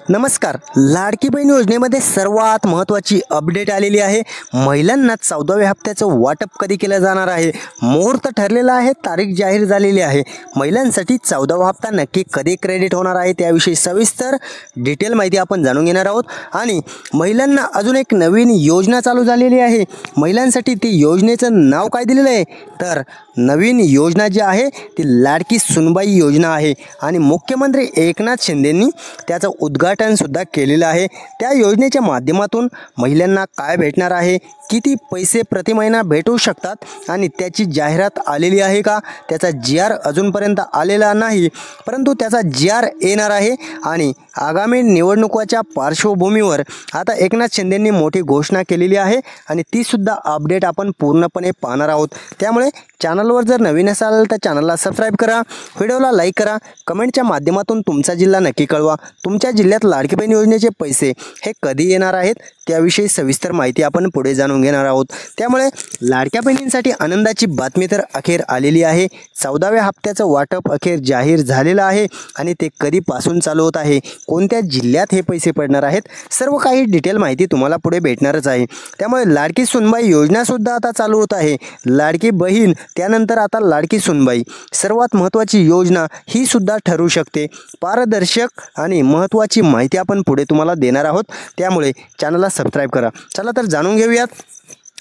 नमस्कार. लाडकी बहीण योजनेमध्ये सर्वात महत्त्वाची अपडेट आलेली आहे. महिलांना 14व्या हप्त्याचं वाटप कधी केलं जाणार आहे, मुहूर्त ठरलेला आहे, तारीख जाहीर झालेली आहे. महिलांसाठी 14वा हप्ता नक्की कधी क्रेडिट होणार आहे त्याविषयी सविस्तर डिटेल माहिती आपण जाणून घेणार आहोत. आणि महिलांना अजून एक नवीन योजना चालू झालेली आहे. महिलांसाठी ती योजनेचं नाव काय दिलेलं आहे तर नवीन योजना जी आहे ती लाडकी सुनबाई योजना आहे. आणि मुख्यमंत्री एकनाथ शिंदेंनी त्याचं उद्घाटन सुद्धा केलेलं आहे. त्या योजनेच्या माध्यमातून महिलांना काय भेटणार आहे, किती पैसे प्रति महिना भेटू शकतात आणि त्याची जाहिरात आलेली आहे का, त्याचा GR अजूनपर्यंत आलेला नाही, परंतु त्याचा GR येणार आहे. आणि आगामी निवडणुकाच्या पार्श्वभूमीवर आता एकनाथ शिंदेंनी मोठी घोषणा केलेली आहे आणि ती सुद्धा अपडेट आपण पूर्णपणे पाहणार आहोत. त्यामुळे चॅनलवर जर नवीन असाल तर चॅनलला सबस्क्राईब करा, व्हिडिओला लाईक करा, कमेंटच्या माध्यमातून तुमचा जिल्हा नक्की कळवा. तुमच्या जिल्ह्यात लाडकी बहीण योजनेचे पैसे हे कधी येणार आहेत त्याविषयी सविस्तर माहिती आपण पुढे जाणून घेणार आहोत. त्यामुळे लाडक्या बहिणींसाठी आनंदाची बातमी तर अखेर आलेली आहे. 14व्या हप्त्याचं वाटप अखेर जाहीर झालेलं आहे आणि ते कधीपासून चालू होत आहे, कोणत्या जिल्ह्यात हे पैसे पडणार आहेत, सर्व काही डिटेल माहिती तुम्हाला पुढे भेटणारच आहे. त्यामुळे लाडकी सुनबाई योजनासुद्धा आता चालू होत आहे. लाडकी बहीण त्यानंतर आता लाडकी सुनबाई, सर्वात महत्त्वाची योजना ही सुद्धा ठरू शकते. पारदर्शक आणि महत्त्वाची माहिती आपण पुढे तुम्हाला देणार आहोत. त्यामुळे चॅनलला सबस्क्राईब करा. चला तर जाणून घेऊयात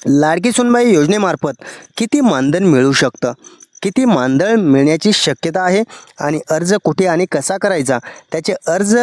लाडकी सुनबाई योजनेमार्फत किती मानधन मिळू शकतं, किती मानधन मिळण्याची शक्यता आहे आणि अर्ज कुठे आणि कसा करायचा, त्याचे अर्ज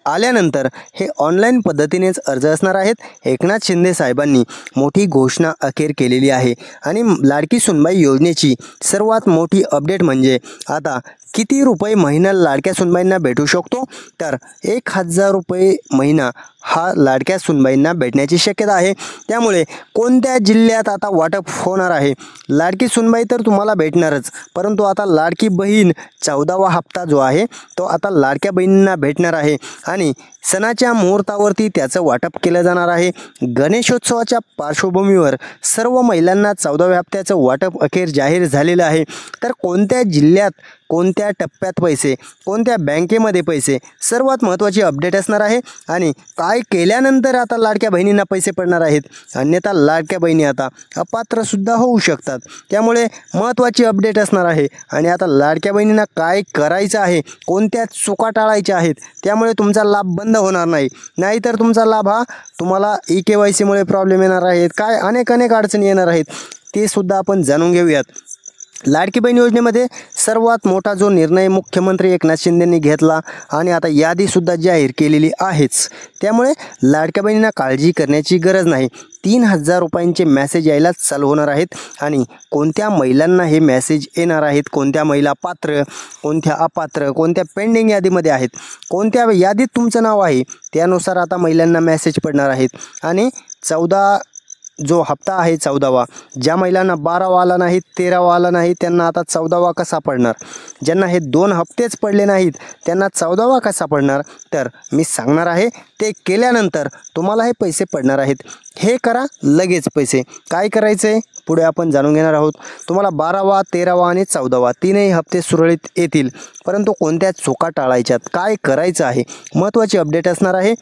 आल्यानंतर हे ऑनलाईन पद्धतीनेच अर्ज असणार आहेत. एकनाथ शिंदे साहेबांनी मोठी घोषणा अखेर केलेली आहे. आणि लाडकी सुनबाई योजनेची सर्वात मोठी अपडेट म्हणजे आता किती रुपये महिना लाडक्या सुनबाईंना भेटू शकतो तर 1000 रुपये महिना हा लाडक्या सुनबाईंना भेटण्याची शक्यता आहे. त्यामुळे कोणत्या जिल्ह्यात आता वाटप होणार आहे, लाडकी सुनबाई तर तुम्हाला भेटणारच, परंतु आता लाडकी बहीण 14वा हप्ता जो आहे तो आता लाडक्या बहिणींना भेटणार आहे. आणि सणाच्या मुहूर्तावरती त्याचं वाटप केलं जाणार आहे. गणेशोत्सवाच्या पार्श्वभूमीवर सर्व महिलांना 14व्या हप्त्याचं वाटप अखेर जाहीर झालेलं आहे. तर कोणत्या जिल्ह्यात, कोणत्या टप्प्यात पैसे, कोणत्या बँकेमध्ये पैसे, सर्वात महत्त्वाची अपडेट असणार आहे. आणि काय केल्यानंतर आता लाडक्या बहिणींना पैसे पडणार आहेत, अन्यथा लाडक्या बहिणी आता अपात्रसुद्धा होऊ शकतात. त्यामुळे महत्त्वाची अपडेट असणार आहे. आणि आता लाडक्या बहिणींना काय करायचं आहे, कोणत्या चुका टाळायच्या आहेत, त्यामुळे तुमचा लाभ बंद होणार नाही. नाहीतर तुमचा लाभ हा तुम्हाला EKYCमुळे प्रॉब्लेम येणार आहेत, काय अनेक अडचणी येणार आहेत, ते सुद्धा आपण जाणून घेऊयात. लाडकी बहीण योजनेमध्ये सर्वात मोठा जो निर्णय मुख्यमंत्री एकनाथ शिंदेंनी घेतला आणि आता यादीसुद्धा जाहीर केलेली आहेच. त्यामुळे लाडक्या बहिणींना काळजी करण्याची गरज नाही. 3000 रुपयांचे मेसेज यायलाच चालू होणार आहेत. आणि कोणत्या महिलांना हे मेसेज येणार आहेत, कोणत्या महिला पात्र, कोणत्या अपात्र, कोणत्या पेंडिंग यादीमध्ये आहेत, कोणत्या यादीत तुमचं नाव आहे, त्यानुसार आता महिलांना मेसेज पडणार आहेत. आणि 14 जो हप्ता आहे 14वा, ज्या महिलांना 12वा आला नाही, 13वा आला नाही, त्यांना आता 14वा कसा पडणार, ज्यांना हे 2 हप्तेच पडले नाहीत त्यांना 14वा कसा पडणार तर मी सांगणार आहे. ते केल्यानंतर तुम्हाला हे पैसे पडणार आहेत. हे करा लगेच पैसे. काय करायचं आहे पुढे आपण जाणून घेणार आहोत. तुम्हाला 12वा, 13वा आणि 14वा तीनही हप्ते सुरळीत येतील, परंतु कोणत्या चुका टाळायच्यात, काय करायचं आहे, महत्त्वाची अपडेट असणार आहे.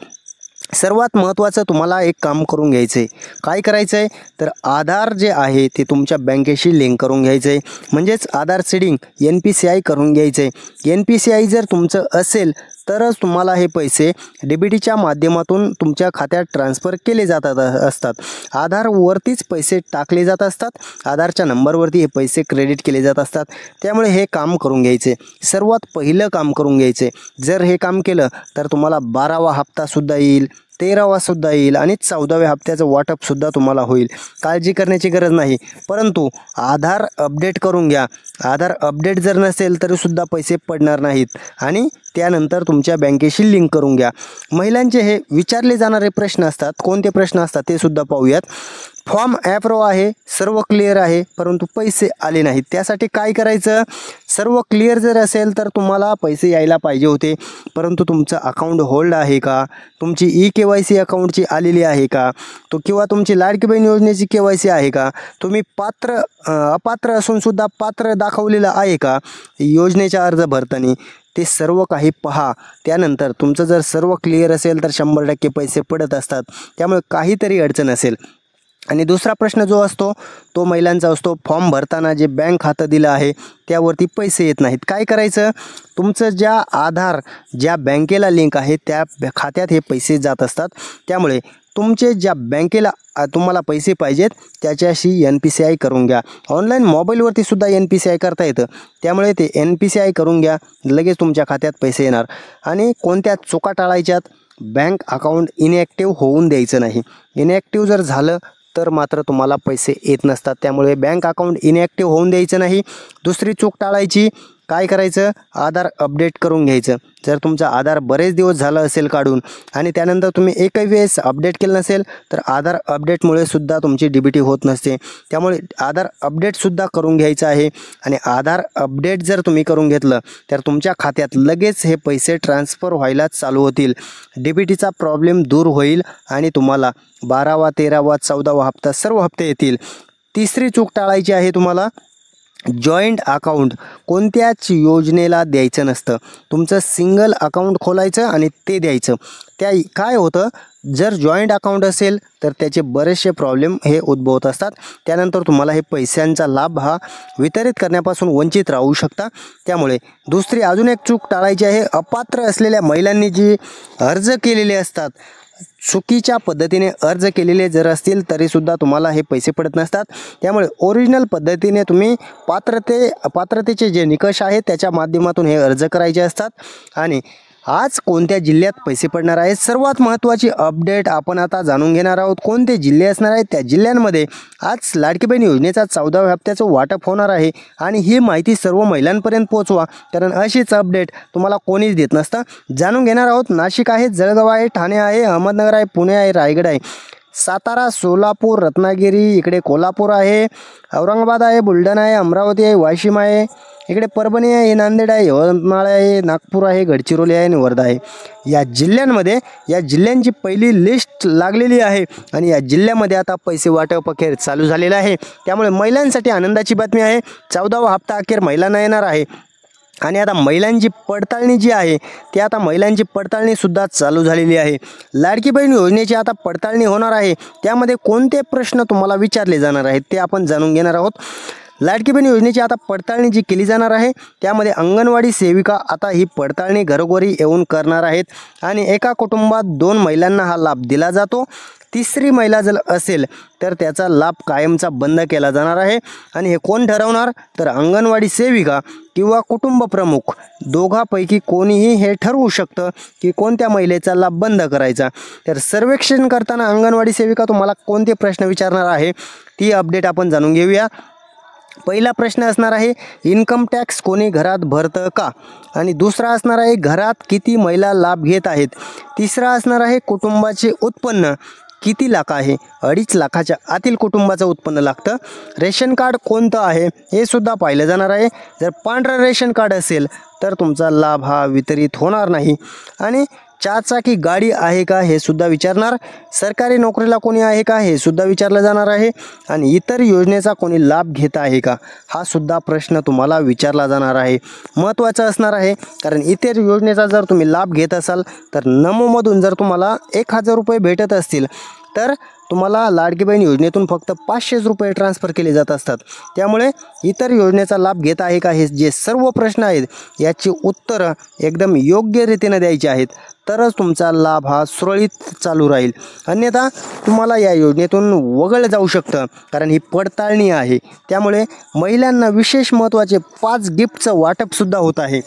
सर्वात महत्त्वाचं तुम्हाला एक काम करून घ्यायचं आहे. काय करायचं आहे तर आधार जे आहे ते तुमच्या बँकेशी लिंक करून घ्यायचं आहे. म्हणजेच आधार सीडिंग NPCI करून घ्यायचं आहे. NPCI जर तुमचं असेल तरच तुम्हाला हे पैसे DBTच्या माध्यमातून तुमच्या खात्यात ट्रान्सफर केले जातात असतात. आधारवरतीच पैसे टाकले जात असतात, आधारच्या नंबरवरती हे पैसे क्रेडिट केले जात असतात. त्यामुळे हे काम करून घ्यायचे, सर्वात पहिलं काम करून घ्यायचे. जर हे काम केलं तर तुम्हाला 12वा हप्तासुद्धा येईल, 13वा सुद्धा येईल आणि 14व्या हप्त्याचं वाटपसुद्धा तुम्हाला होईल. काळजी करण्याची गरज नाही. परंतु आधार अपडेट करून घ्या. आधार अपडेट जर नसेल तरीसुद्धा पैसे पडणार नाहीत. आणि त्यानंतर तुमच्या बँकेशी लिंक करून घ्या. महिलांचे हे विचारले जाणारे प्रश्न असतात, कोणते प्रश्न असतात ते सुद्धा पाहूयात. फॉर्म अप्रूव्ह आहे, सर्व क्लिअर आहे, परंतु पैसे आले नाहीत. त्यासाठी काय करायचं, सर्व क्लिअर जर असेल तर तुम्हाला पैसे यायला पाहिजे होते, परंतु तुमचं अकाउंट होल्ड आहे का, तुमची EKYC अकाउंटची आलेली आहे का, किंवा तुमची लाडकी बहीण योजनेची KYC आहे का, तुम्ही अपात्र असूनसुद्धा पात्र दाखवलेलं आहे का योजनेचा अर्ज भरताना, ते सर्व काही पहा. त्यानंतर तुमचं जर सर्व क्लिअर असेल तर 100% पैसे पडत असतात. त्यामुळे काहीतरी अडचण असेल. आणि दुसरा प्रश्न जो असतो तो महिलांचा असतो, फॉर्म भरताना जे बँक खातं दिलं आहे त्यावरती पैसे येत नाहीत. काय करायचं? तुमचं ज्या बँकेला लिंक आहे त्या खात्यात हे पैसे जात असतात. त्यामुळे तुमचे ज्या बँकेला तुम्हाला पैसे पाहिजेत त्याच्याशी NPCI करून घ्या. ऑनलाईन मोबाईलवरती सुद्धा NPCI करता येतं. त्यामुळे ते NPCI करून घ्या, लगेच तुमच्या खात्यात पैसे येणार. आणि कोणत्या चुका टाळायच्यात? बँक अकाउंट इनॲक्टिव्ह होऊन द्यायचं नाही. इनॲक्टिव्ह जर झालं तर मात्र तुम्हाला पैसे येत नसतात. त्यामुळे बँक अकाउंट इनॲक्टिव्ह होऊन द्यायचं नाही. दुसरी चूक टाळायची. काय करायचं? आधार अपडेट करून घ्यायचं. जर तुमचा आधार बरेच दिवस झालं असेल काढून आणि त्यानंतर तुम्ही एकही वेळेस अपडेट केलं नसेल तर आधार अपडेटमुळे सुद्धा तुमची DBT होत नसते. त्यामुळे आधार अपडेटसुद्धा करून घ्यायचं आहे. आणि आधार अपडेट जर तुम्ही करून घेतलं तर तुमच्या खात्यात लगेच हे पैसे ट्रान्सफर व्हायला चालू होतील. DBTचा प्रॉब्लेम दूर होईल आणि तुम्हाला 12वा 13वा 14वा हप्ता सर्व हप्ते येतील. तिसरी चूक टाळायची आहे तुम्हाला. जॉईंट अकाउंट कोणत्याच योजनेला द्यायचं नसतं. तुमचं सिंगल अकाउंट खोलायचं आणि ते द्यायचं. काय होतं, जर जॉईंट अकाउंट असेल तर त्याचे बरेचसे प्रॉब्लेम हे उद्भवत असतात. त्यानंतर तुम्हाला हे पैशांचा लाभ हा वितरित करण्यापासून वंचित राहू शकता. त्यामुळे दुसरी अजून एक चूक टाळायची आहे. अपात्र असलेल्या महिलांनी जी अर्ज केलेले असतात, चुकीच्या पद्धतीने अर्ज केलेले जर असतील तरीसुद्धा तुम्हाला हे पैसे पडत नसतात. त्यामुळे ओरिजिनल पद्धतीने तुम्ही पात्रतेचे जे निकष आहेत त्याच्या माध्यमातून हे अर्ज करायचे असतात. आणि आज कोणत्या जिल्ह्यात पैसे पडणार आहेत, सर्वात महत्त्वाची अपडेट आपण आता जाणून घेणार आहोत. कोणते जिल्हे असणार आहेत, त्या जिल्ह्यांमध्ये आज लाडकी बहीण योजनेचा 14व्या हप्त्याचं वाटप होणार आहे. आणि ही माहिती सर्व महिलांपर्यंत पोहोचवा, कारण अशीच अपडेट तुम्हाला कोणीच देत नसतं. जाणून घेणार आहोत. नाशिक आहे, जळगाव आहे, ठाणे आहे, अहमदनगर आहे, पुणे आहे, रायगड आहे, सातारा, सोलापूर, रत्नागिरी, इकडे कोल्हापूर आहे, औरंगाबाद आहे, बुलढाणा आहे, अमरावती आहे, वाशिम आहे, इकडे परभणी आहे, नांदेड आहे, यवतमाळ आहे, नागपूर आहे, गडचिरोली आहे आणि वर्धा आहे. या जिल्ह्यांमध्ये या जिल्ह्यांची पहिली लिस्ट लागलेली आहे आणि या जिल्ह्यामध्ये आता पैसे वाटप अखेर चालू झालेलं आहे. त्यामुळे महिलांसाठी आनंदाची बातमी आहे. 14वा हप्ता अखेर महिलांना येणार आहे. आणि आता महिलांची पडताळणी जी आहे ती आता महिलांची पडताळणीसुद्धा चालू झालेली आहे. लाडकी बहीण योजनेची आता पडताळणी होणार आहे. त्यामध्ये कोणते प्रश्न तुम्हाला विचारले जाणार आहेत ते आपण जाणून घेणार आहोत. लाडकी बहीण योजनेची आता पडताळणी जी केली जाणार आहे त्यामध्ये अंगणवाडी सेविका आता ही पडताळणी घरोघरी येऊन करणार आहेत. आणि एका कुटुंबात 2 महिलांना हा लाभ दिला जातो. तिसरी महिला जर असेल तर त्याचा लाभ कायमचा बंद केला जाणार आहे. आणि हे कोण ठरवणार? तर अंगणवाडी सेविका किंवा कुटुंब प्रमुख दोघांपैकी कोणीही हे ठरवू शकतं की कोणत्या महिलेचा लाभ बंद करायचा. तर सर्वेक्षण करताना अंगणवाडी सेविका तुम्हाला कोणते प्रश्न विचारणार आहे ती अपडेट आपण जाणून घेऊया. पहिला प्रश्न असणार आहे, इन्कम टॅक्स कोणी घरात भरतं का? आणि दुसरा असणार आहे, घरात किती महिला लाभ घेत आहेत? तिसरा असणार आहे, कुटुंबाचे उत्पन्न किती लाख आहे? 2.5 लाखाच्या आतील कुटुंबाचं उत्पन्न लागतं. रेशन कार्ड कोणतं आहे हे सुद्धा पाहिलं जाणार आहे. जर पांढरं रेशन कार्ड असेल तर तुमचा लाभ हा वितरित होणार नाही. आणि 4 चाकी गाडी आहे का हे सुद्धा विचारणार. सरकारी नोकरीला कोणी आहे का हे सुद्धा विचारलं जाणार आहे. आणि इतर योजनेचा कोणी लाभ घेत आहे का हा सुद्धा प्रश्न तुम्हाला विचारला जाणार आहे. महत्त्वाचं असणार आहे, कारण इतर योजनेचा जर तुम्ही लाभ घेत असाल तर नमोमधून जर तुम्हाला 1000 रुपये भेटत असतील तर तुम्हाला लाडकी बहीण योजनेतून फक्त 500 रुपये ट्रान्सफर केले जात असतात. त्यामुळे इतर योजनेचा लाभ घेत आहे का हे जे सर्व प्रश्न आहेत याची उत्तरं एकदम योग्य रीतीने द्यायची आहेत, तरच तुमचा लाभ हा सुरळीत चालू राहील. अन्यथा तुम्हाला या योजनेतून वगळलं जाऊ शकतं, कारण ही पडताळणी आहे. त्यामुळे महिलांना विशेष महत्त्वाचे 5 गिफ्टचं वाटपसुद्धा होत आहे.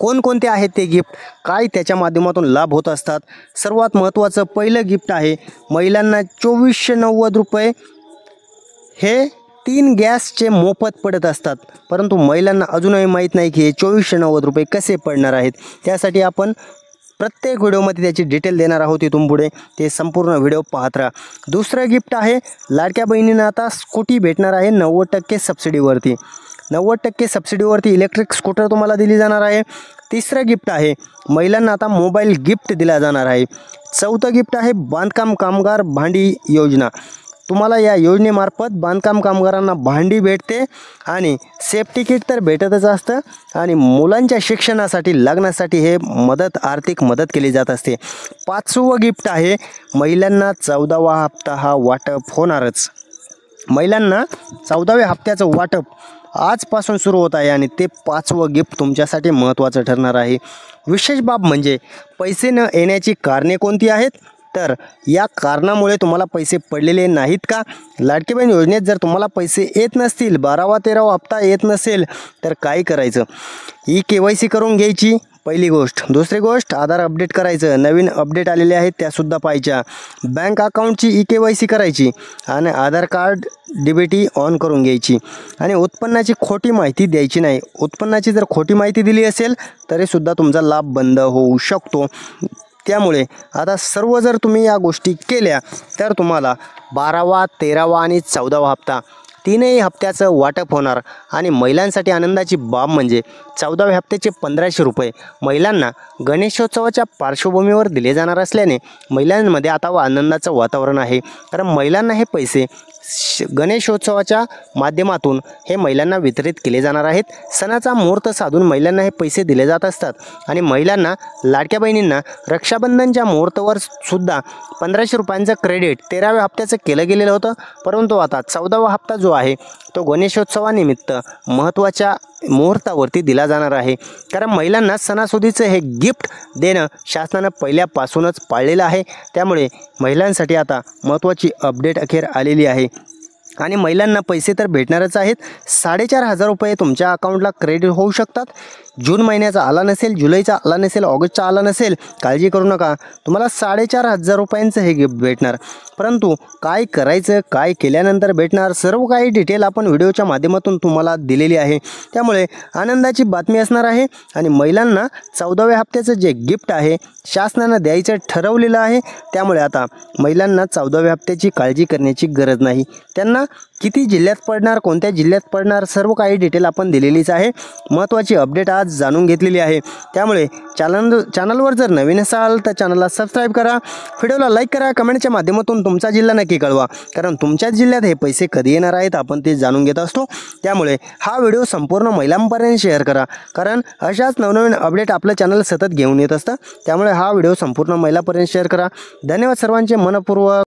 कोणकोणते आहेत ते गिफ्ट, काय त्याच्या माध्यमातून लाभ होत असतात? सर्वात महत्त्वाचं पहिलं गिफ्ट आहे, महिलांना 2490 रुपये हे 3 गॅसचे मोफत पडत असतात. परंतु महिलांना अजूनही माहीत नाही की हे 2490 रुपये कसे पडणार आहेत. त्यासाठी आपण प्रत्येक व्हिडिओमध्ये त्याची डिटेल देणार आहोत. इथून पुढे ते संपूर्ण व्हिडिओ पाहत राहा. दुसरं गिफ्ट आहे, लाडक्या बहिणींना आता स्कूटी भेटणार आहे 90% सबसिडीवरती. 90% सबसिडीवरती इलेक्ट्रिक स्कूटर तुम्हाला दिली जाणार आहे. तिसरं गिफ्ट आहे, महिलांना आता मोबाईल गिफ्ट दिला जाणार आहे. चौथं गिफ्ट आहे, बांधकाम कामगार भांडी योजना. तुम्हाला या योजनेमार्फत बांधकाम कामगारांना भांडी भेटते आणि सेफ्टी किट तर भेटतच असतं आणि मुलांच्या शिक्षणासाठी लग्नासाठी हे आर्थिक मदत केली जात असते. 5वं गिफ्ट आहे महिलांना 14वा हप्ता हा वाटप होणारच. महिलांना 14व्या हप्त्याचं वाटप आजपासून सुरू होत आहे आणि ते 5वं गिफ्ट तुमच्यासाठी महत्त्वाचं ठरणार आहे. विशेष बाब म्हणजे पैसे न येण्याची कारणे कोणती आहेत, तर या कारणामुळे तुम्हाला पैसे पडलेले नाहीत का? लाडकी बहीण योजनेत जर तुम्हाला पैसे येत नसतील, 12वा-13वा हप्ता येत नसेल तर काय करायचं? KYC करून घ्यायची पहिली गोष्ट. दुसरी गोष्ट आधार अपडेट करायचं, नवीन अपडेट आलेले आहेत त्यासुद्धा पाहिजे. बँक अकाउंटची KYC करायची आणि आधार कार्ड DBT ऑन करून घ्यायची आणि उत्पन्नाची खोटी माहिती द्यायची नाही. उत्पन्नाची जर खोटी माहिती दिली असेल तरीसुद्धा तुमचा लाभ बंद होऊ शकतो. त्यामुळे आता सर्व जर तुम्ही या गोष्टी केल्या तर तुम्हाला 12वा, 13वा आणि 14वा हप्ता तीनही हप्त्याचं वाटप होणार. आणि महिलांसाठी आनंदाची बाब म्हणजे 14व्या हप्त्याचे 1500 रुपये महिलांना गणेशोत्सवाच्या पार्श्वभूमीवर दिले जाणार असल्याने महिलांमध्ये आता आनंदाचं वातावरण आहे. कारण महिलांना हे पैसे गणेशोत्सवाच्या माध्यमातून हे महिलांना वितरित केले जाणार आहेत. सणाचा मुहूर्त साधून महिलांना हे पैसे दिले जात असतात आणि महिलांना लाडक्या बहिणींना रक्षाबंधनच्या मुहूर्तावर सुद्धा 1500 रुपयांचं क्रेडिट 13व्या हप्त्याचं केलं गेलेलं होतं. परंतु आता 14वा हप्ता जो आहे तो गणेशोत्सवानिमित्त महत्त्वाच्या मुहूर्तावरती दिला जाणार आहे. कारण महिलांना सणासुदीचं हे गिफ्ट देणं शासनानं पहिल्यापासूनच पाळलेलं आहे. त्यामुळे महिलांसाठी आता महत्त्वाची अपडेट अखेर आलेली आहे आणि महिलांना पैसे तर भेटणारच आहेत. 4500 रुपये तुमच्या अकाउंटला क्रेडिट होऊ शकतात. जून महिन्याचा आला नसेल, जुलैचा आला नसेल, ऑगस्टचा आला नसेल, काळजी करू नका, तुम्हाला 4500 रुपयांचं हे गिफ्ट भेटणार. परंतु काय करायचं, काय केल्यानंतर भेटणार, सर्व काही डिटेल आपण व्हिडिओच्या माध्यमातून तुम्हाला दिलेली आहे. त्यामुळे आनंदाची बातमी असणार आहे आणि महिलांना 14व्या हप्त्याचं जे गिफ्ट आहे शासनानं द्यायचं ठरवलेलं आहे. त्यामुळे आता महिलांना 14व्या हप्त्याची काळजी करण्याची गरज नाही. त्यांना किती जिल्ह्यात पडणार, कोणत्या जिल्ह्यात पडणार, सर्व काही डिटेल आपण दिलेलीच आहे. महत्त्वाची अपडेट आज जाणून घेतलेली आहे. त्यामुळे चॅनलवर जर नवीन असाल तर चॅनलला सबस्क्राईब करा, व्हिडिओला लाईक करा, कमेंटच्या माध्यमातून तुमचा जिल्हा नक्की कळवा. कारण तुमच्याच जिल्ह्यात हे पैसे कधी येणार आहेत आपण ते जाणून घेत असतो. त्यामुळे हा व्हिडिओ संपूर्ण महिलांपर्यंत शेअर करा. कारण अशाच नवनवीन अपडेट आपलं चॅनल सतत घेऊन येत असतं. त्यामुळे हा व्हिडिओ संपूर्ण महिलांपर्यंत शेअर करा. धन्यवाद सर्वांचे मनपूर्वक.